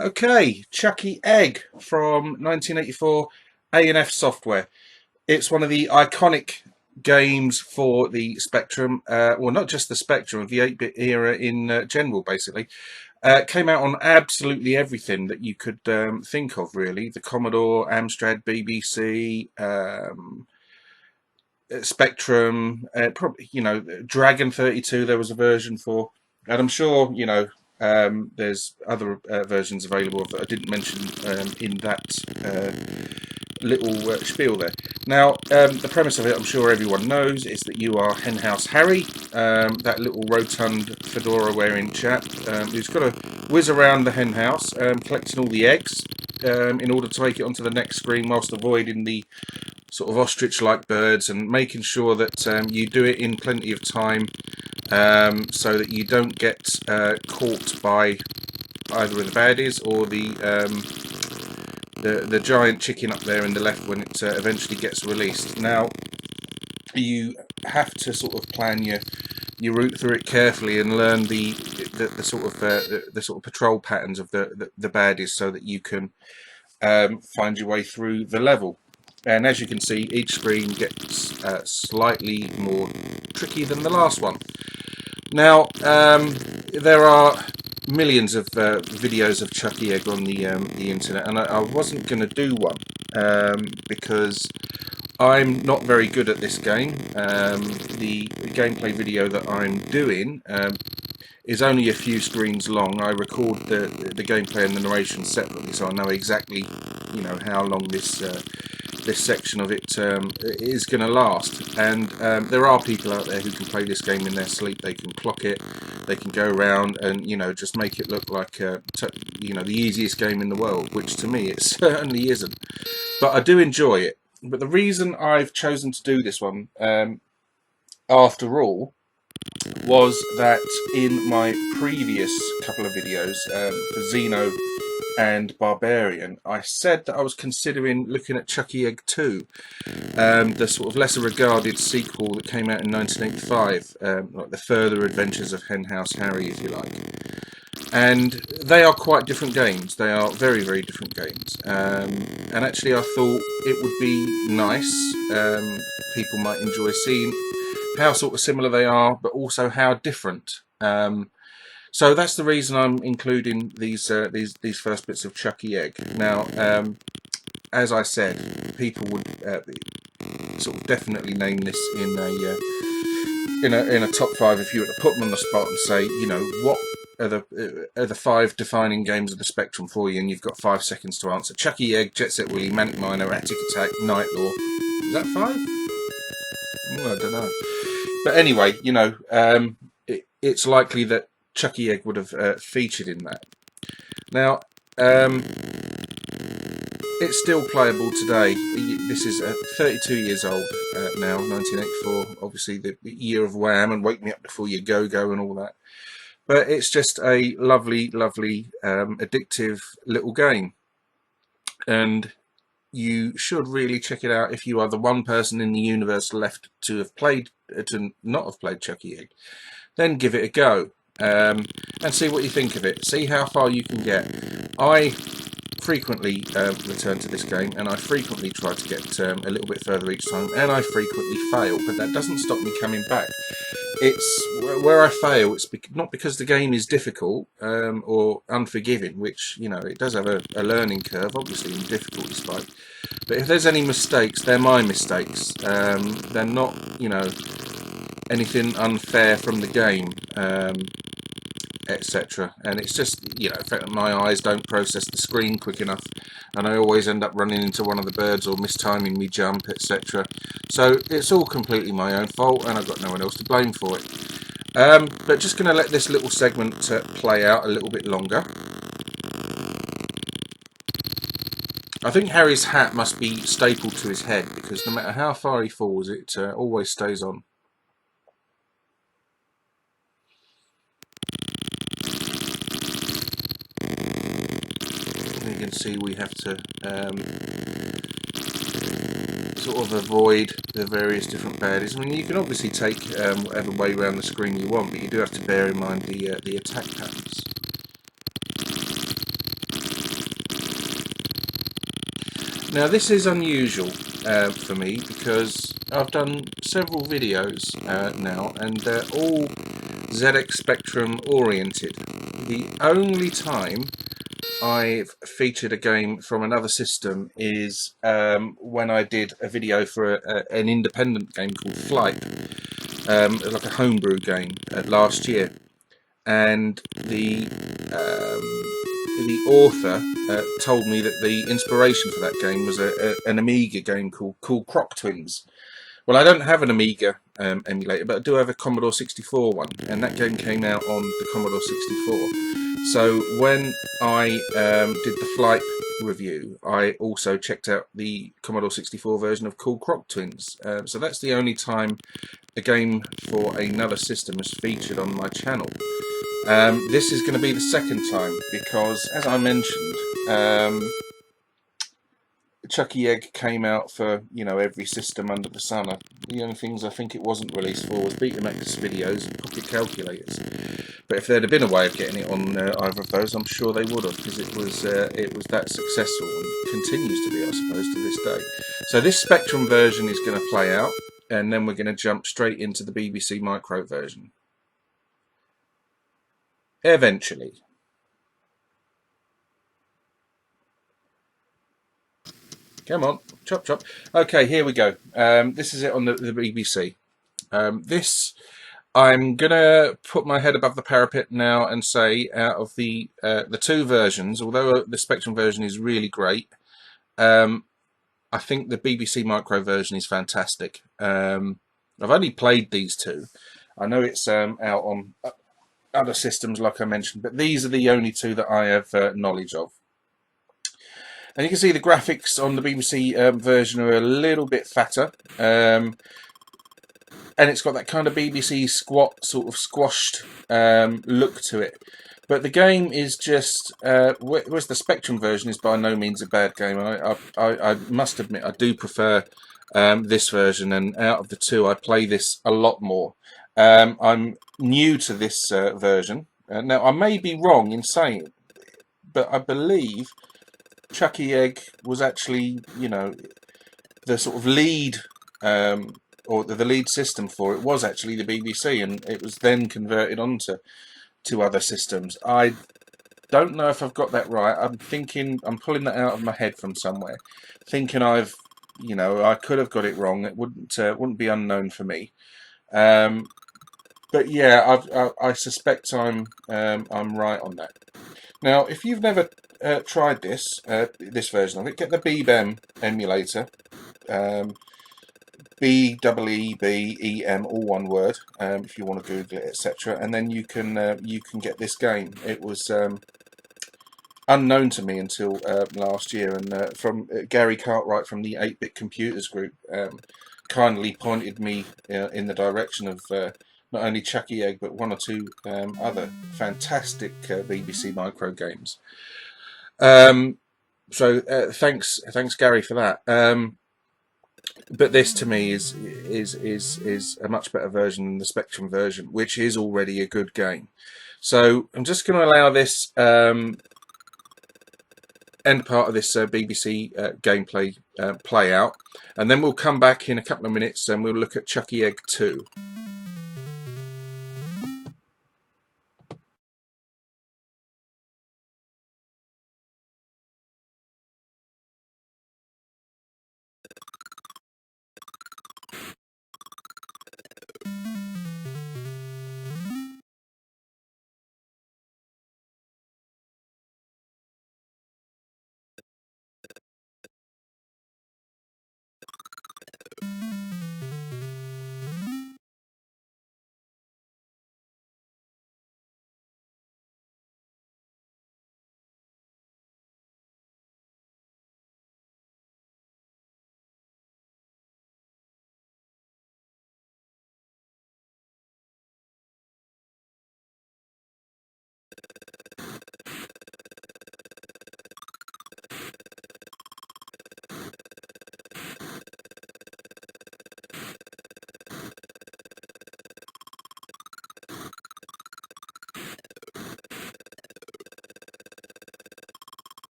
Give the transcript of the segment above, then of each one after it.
Okay, Chuckie Egg from 1984, A&F Software. It's one of the iconic games for the Spectrum, well, not just the Spectrum, of the 8-bit era in general, basically. It came out on absolutely everything that you could think of, really. The Commodore, Amstrad, BBC, Spectrum, probably, Dragon 32, there was a version for. And I'm sure, there's other versions available that I didn't mention in that little spiel there. Now, the premise of it, I'm sure everyone knows, is that you are Henhouse Harry, that little rotund fedora-wearing chap who's got to whiz around the henhouse, collecting all the eggs in order to make it onto the next screen whilst avoiding the sort of ostrich-like birds and making sure that you do it in plenty of time so that you don't get caught by either of the baddies or the giant chicken up there in the left when it eventually gets released. Now, you have to sort of plan your route through it carefully and learn the sort of the sort of patrol patterns of the baddies so that you can find your way through the level. And as you can see, each screen gets slightly more tricky than the last one. Now, there are millions of videos of Chuckie Egg on the internet, and I wasn't going to do one because I'm not very good at this game. The gameplay video that I'm doing is only a few screens long. I record the gameplay and the narration separately, so I know exactly, how long this section of it is going to last. And there are people out there who can play this game in their sleep. They can clock it, they can go around and just make it look like the easiest game in the world, which to me it certainly isn't. But I do enjoy it. But the reason I've chosen to do this one, after all, was that in my previous couple of videos for Xeno and Barbarian, I said that I was considering looking at Chuckie Egg 2, the sort of lesser regarded sequel that came out in 1985, like the further adventures of Henhouse Harry, if you like. And they are quite different games. They are very, very different games. And actually I thought it would be nice, people might enjoy seeing how sort of similar they are, but also how different. So that's the reason I'm including these first bits of Chuckie Egg. Now, as I said, people would sort of definitely name this in a top 5 if you were to put them on the spot and say, what are the 5 defining games of the Spectrum for you, and you've got 5 seconds to answer. Chuckie Egg, Jet Set Willy, Manic Miner, Attic Attack, Night Law. Is that 5? Oh, I don't know. But anyway, it's likely that Chuckie Egg would have featured in that. Now, it's still playable today. This is 32 years old now, 1984. Obviously, the year of Wham and Wake Me Up Before You Go and all that. But it's just a lovely, lovely, addictive little game. And you should really check it out if you are the one person in the universe left to not have played Chuckie Egg. Then give it a go and see what you think of it. See how far you can get. I frequently return to this game, and I frequently try to get a little bit further each time, and I frequently fail, but that doesn't stop me coming back. It's where I fail, it's not because the game is difficult or unforgiving, which, it does have a learning curve, obviously, in difficulty spike. But if there's any mistakes, they're my mistakes. They're not, anything unfair from the game, etc. And it's just, the fact that my eyes don't process the screen quick enough, and I always end up running into one of the birds or mistiming me jump, etc. So it's all completely my own fault, and I've got no one else to blame for it. But just going to let this little segment play out a little bit longer. I think Harry's hat must be stapled to his head, because no matter how far he falls, it always stays on. You can see we have to sort of avoid the various different baddies. I mean, you can obviously take whatever way around the screen you want, but you do have to bear in mind the attack patterns. Now this is unusual for me because I've done several videos now, and they're all ZX Spectrum oriented. The only time I've featured a game from another system is when I did a video for an independent game called Flight, like a homebrew game last year, and the author told me that the inspiration for that game was an Amiga game called Croc Twins. Well, I don't have an Amiga emulator, but I do have a Commodore 64 one, and that game came out on the Commodore 64. So when I did the Flight review, I also checked out the Commodore 64 version of Cool Croc Twins. So that's the only time a game for another system is featured on my channel. This is going to be the second time because, as I mentioned, Chuckie Egg came out for, you know, every system under the sun. The only things I think it wasn't released for was Betamax videos and pocket calculators. But if there'd have been a way of getting it on either of those, I'm sure they would have, because it was that successful and continues to be, I suppose, to this day. So this Spectrum version is going to play out, and then we're going to jump straight into the BBC Micro version. Eventually. Come on, chop chop. Okay, here we go. This is it on the BBC. This, I'm gonna put my head above the parapet now and say, out of the two versions, although the Spectrum version is really great, I think the BBC Micro version is fantastic. I've only played these two. I know it's out on other systems, like I mentioned, but these are the only two that I have knowledge of. And you can see the graphics on the BBC version are a little bit fatter. And it's got that kind of BBC squat, sort of squashed look to it. But the game is just, whereas the Spectrum version is by no means a bad game. I must admit, I do prefer this version, and out of the two, I play this a lot more. I'm new to this version. Now, I may be wrong in saying it, but I believe Chuckie Egg was actually, you know, the sort of lead, or the lead system for it was actually the BBC, and it was then converted onto other systems. I don't know if I've got that right. I'm pulling that out of my head from somewhere, thinking I've, you know, I could have got it wrong. It wouldn't be unknown for me. But yeah, I suspect I'm right on that. Now, if you've never tried this version of it, get the BBEM emulator, BEEBEM, all one word, if you want to Google it, etc. And then you can get this game. It was unknown to me until last year, and from Gary Cartwright from the 8-Bit Computers group kindly pointed me in the direction of not only Chuckie Egg, but one or two other fantastic BBC Micro games. So thanks Gary for that. But this to me is a much better version than the Spectrum version, which is already a good game. So I'm just going to allow this end part of this BBC gameplay play out, and then we'll come back in a couple of minutes and we'll look at Chuckie Egg 2.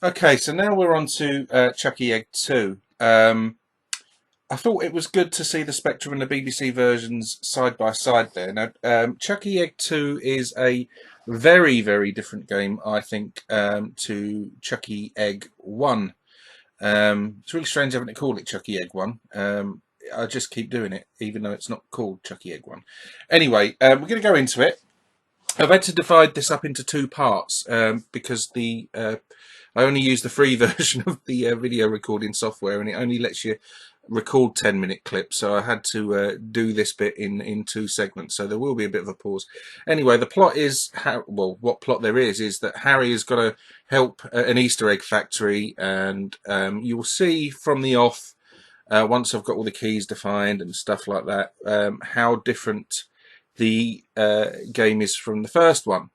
Okay, so now we're on to Chuckie Egg 2. I thought it was good to see the Spectrum and the BBC versions side by side there. Now, Chuckie Egg 2 is a very, very different game, I think, to Chuckie Egg 1. It's really strange having to call it Chuckie Egg 1. I just keep doing it, even though it's not called Chuckie Egg 1. Anyway, we're going to go into it. I've had to divide this up into two parts because I only use the free version of the video recording software, and it only lets you record 10-minute clips. So I had to do this bit in two segments. So there will be a bit of a pause. Anyway, the plot is what plot there is that Harry has got to help an Easter egg factory, and you will see from the off. Once I've got all the keys defined and stuff like that, how different the game is from the first one.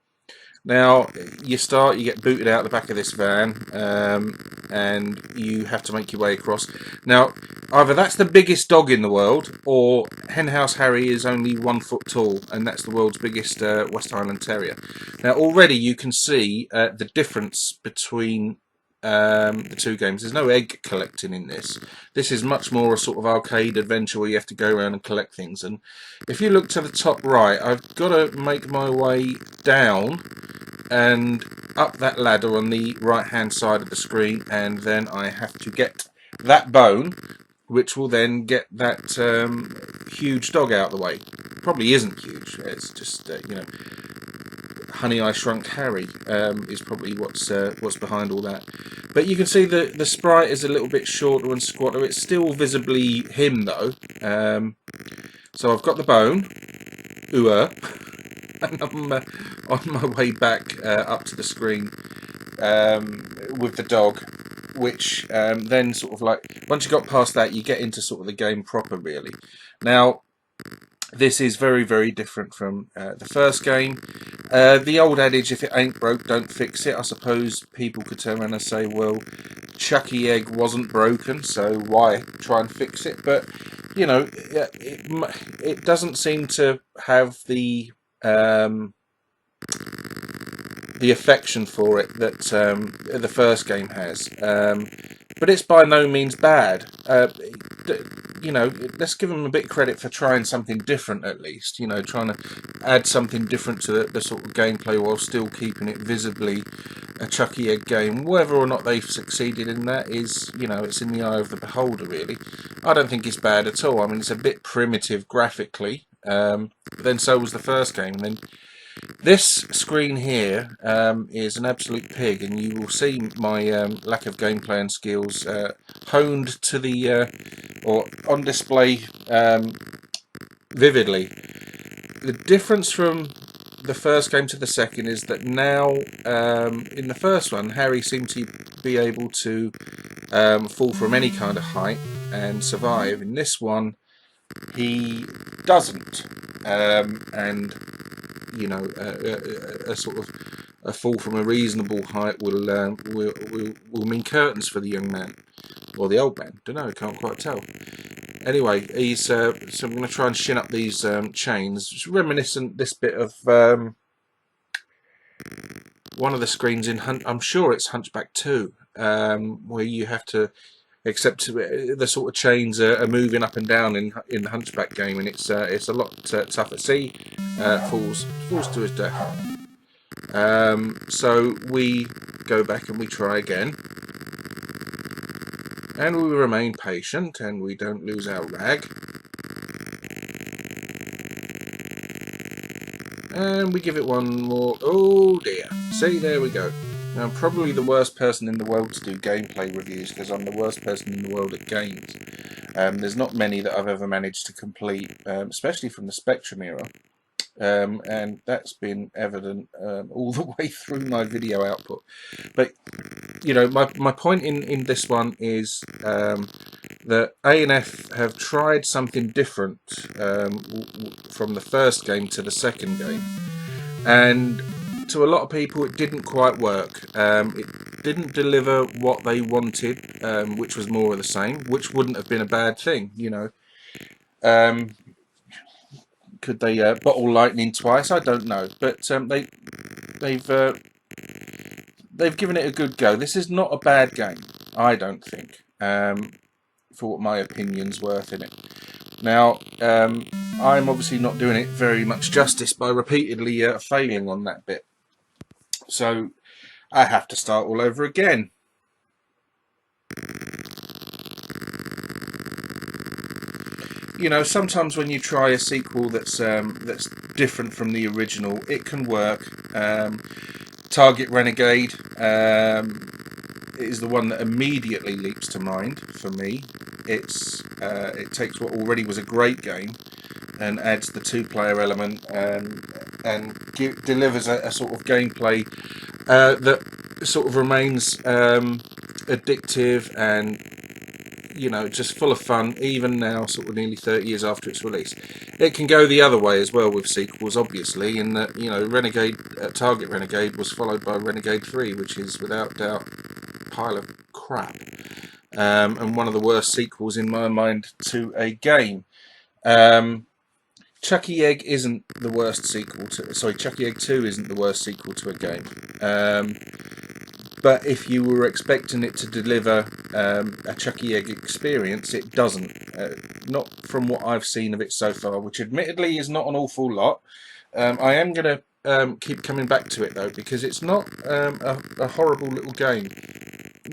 Now, you get booted out the back of this van, and you have to make your way across. Now, either that's the biggest dog in the world, or Henhouse Harry is only 1 foot tall, and that's the world's biggest West Highland Terrier. Now, already you can see the difference between the two games. There's no egg collecting in this. This is much more a sort of arcade adventure where you have to go around and collect things. And if you look to the top right, I've got to make my way down and up that ladder on the right hand side of the screen, and then I have to get that bone, which will then get that huge dog out of the way. Probably isn't huge, it's just Honey, I Shrunk Harry is probably what's behind all that. But you can see the sprite is a little bit shorter and squatter. It's still visibly him though. So I've got the bone, and I'm on my way back up to the screen with the dog, which then sort of like, once you got past that, you get into sort of the game proper really. Now, this is very, very different from the first game. The old adage, if it ain't broke, don't fix it. I suppose people could turn around and say, well, Chuckie Egg wasn't broken, so why try and fix it? But, you know, it doesn't seem to have the affection for it that the first game has. But it's by no means bad. You know, let's give them a bit of credit for trying something different at least. You know, trying to add something different to the sort of gameplay while still keeping it visibly a Chuckie Egg game. Whether or not they've succeeded in that is, you know, it's in the eye of the beholder really. I don't think it's bad at all. I mean, it's a bit primitive graphically, but then so was the first game. And then this screen here is an absolute pig, and you will see my lack of gameplay and skills honed to the or on display vividly. The difference from the first game to the second is that now in the first one, Harry seemed to be able to fall from any kind of height and survive. In this one, he doesn't, and you know, a sort of a fall from a reasonable height will mean curtains for the young man or the old man. Don't know, can't quite tell. Anyway, he's so I'm going to try and shin up these chains. It's reminiscent this bit of one of the screens in I'm sure it's Hunchback 2, where you have to, except the sort of chains are moving up and down in the Hunchback game, and it's a lot tougher. See, falls to his death. So we go back and we try again, and we remain patient, and we don't lose our rag, and we give it one more. Oh dear! See, there we go. Now, I'm probably the worst person in the world to do gameplay reviews because I'm the worst person in the world at games. There's not many that I've ever managed to complete, especially from the Spectrum era, and that's been evident all the way through my video output. But, you know, my point in this one is that A&F have tried something different from the first game to the second game, and to a lot of people it didn't quite work. It didn't deliver what they wanted, which was more of the same, which wouldn't have been a bad thing, you know. Could they bottle lightning twice? I don't know, but they've they've given it a good go. This is not a bad game, I don't think, for what my opinion's worth in it. Now, I'm obviously not doing it very much justice by repeatedly failing on that bit. So I have to start all over again. You know, sometimes when you try a sequel that's different from the original, it can work. Target Renegade is the one that immediately leaps to mind for me. It takes what already was a great game and adds the two-player element and delivers a sort of gameplay that sort of remains addictive and, you know, just full of fun, even now, sort of nearly 30 years after its release. It can go the other way as well with sequels, obviously, in that, you know, Target Renegade was followed by Renegade 3, which is without doubt a pile of crap, and one of the worst sequels in my mind to a game. Chuckie Egg isn't the worst sequel to... Sorry, Chuckie Egg 2 isn't the worst sequel to a game. But if you were expecting it to deliver a Chuckie Egg experience, it doesn't. Not from what I've seen of it so far, which admittedly is not an awful lot. I am going to keep coming back to it, though, because it's not a horrible little game.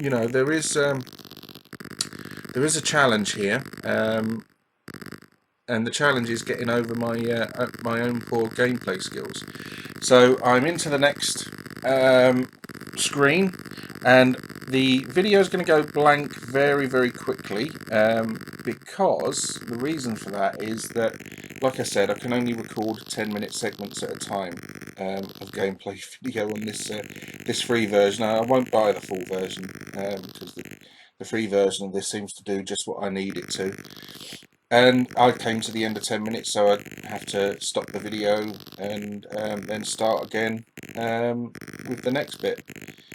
You know, there is a challenge here, and the challenge is getting over my own poor gameplay skills. So I'm into the next screen, and the video is going to go blank very, very quickly, because the reason for that is that, like I said, I can only record 10-minute segments at a time of gameplay video on this free version. I won't buy the full version because the free version of this seems to do just what I need it to. And I came to the end of 10 minutes, so I have to stop the video and then start again with the next bit.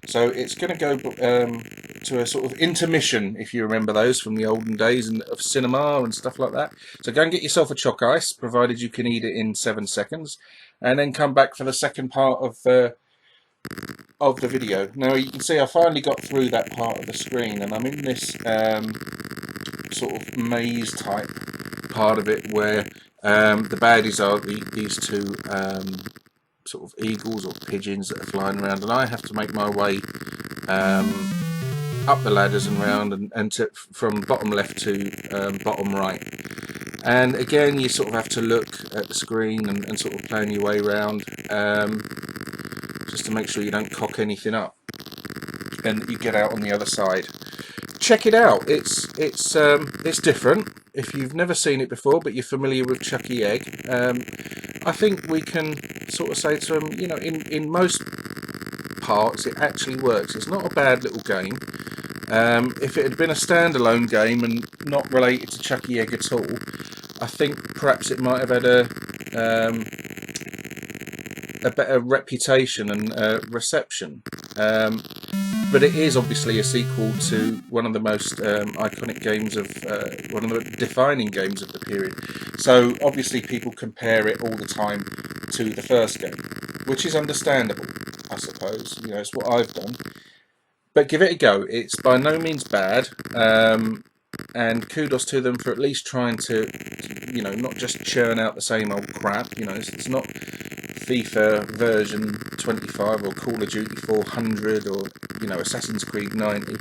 So it's going to go to a sort of intermission, if you remember those from the olden days of cinema and stuff like that. So go and get yourself a choc ice, provided you can eat it in 7 seconds, and then come back for the second part of the video. Now you can see I finally got through that part of the screen, and I'm in this sort of maze type part of it where the baddies are these two sort of eagles or pigeons that are flying around, and I have to make my way up the ladders and round and from bottom left to bottom right. And again, you sort of have to look at the screen and sort of plan your way around just to make sure you don't cock anything up and that you get out on the other side. Check it out. It's different. If you've never seen it before, but you're familiar with Chuckie Egg, I think we can sort of say to them, you know, in most parts, it actually works. It's not a bad little game. If it had been a standalone game and not related to Chuckie Egg at all, I think perhaps it might have had a better reputation and reception. But it is obviously a sequel to one of the most iconic games of, one of the defining games of the period. So obviously people compare it all the time to the first game, which is understandable, I suppose. You know, it's what I've done. But give it a go. It's by no means bad, and kudos to them for at least trying to, you know, not just churn out the same old crap. You know, it's not FIFA version 25 or Call of Duty 400 or, you know, Assassin's Creed 90.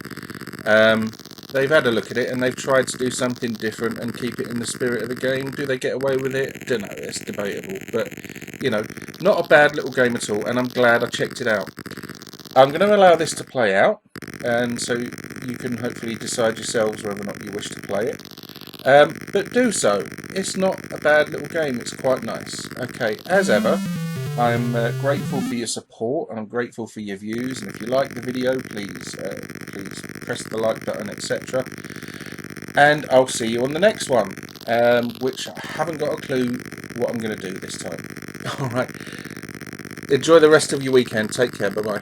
They've had a look at it and they've tried to do something different and keep it in the spirit of the game. Do they get away with it? Don't know, it's debatable. But, you know, not a bad little game at all, and I'm glad I checked it out. I'm going to allow this to play out, and so you can hopefully decide yourselves whether or not you wish to play it. But do so. It's not a bad little game, it's quite nice. Okay, as ever, I'm grateful for your support, and I'm grateful for your views, and if you like the video, please press the like button, etc. And I'll see you on the next one, which I haven't got a clue what I'm going to do this time. Alright, enjoy the rest of your weekend, take care, bye bye.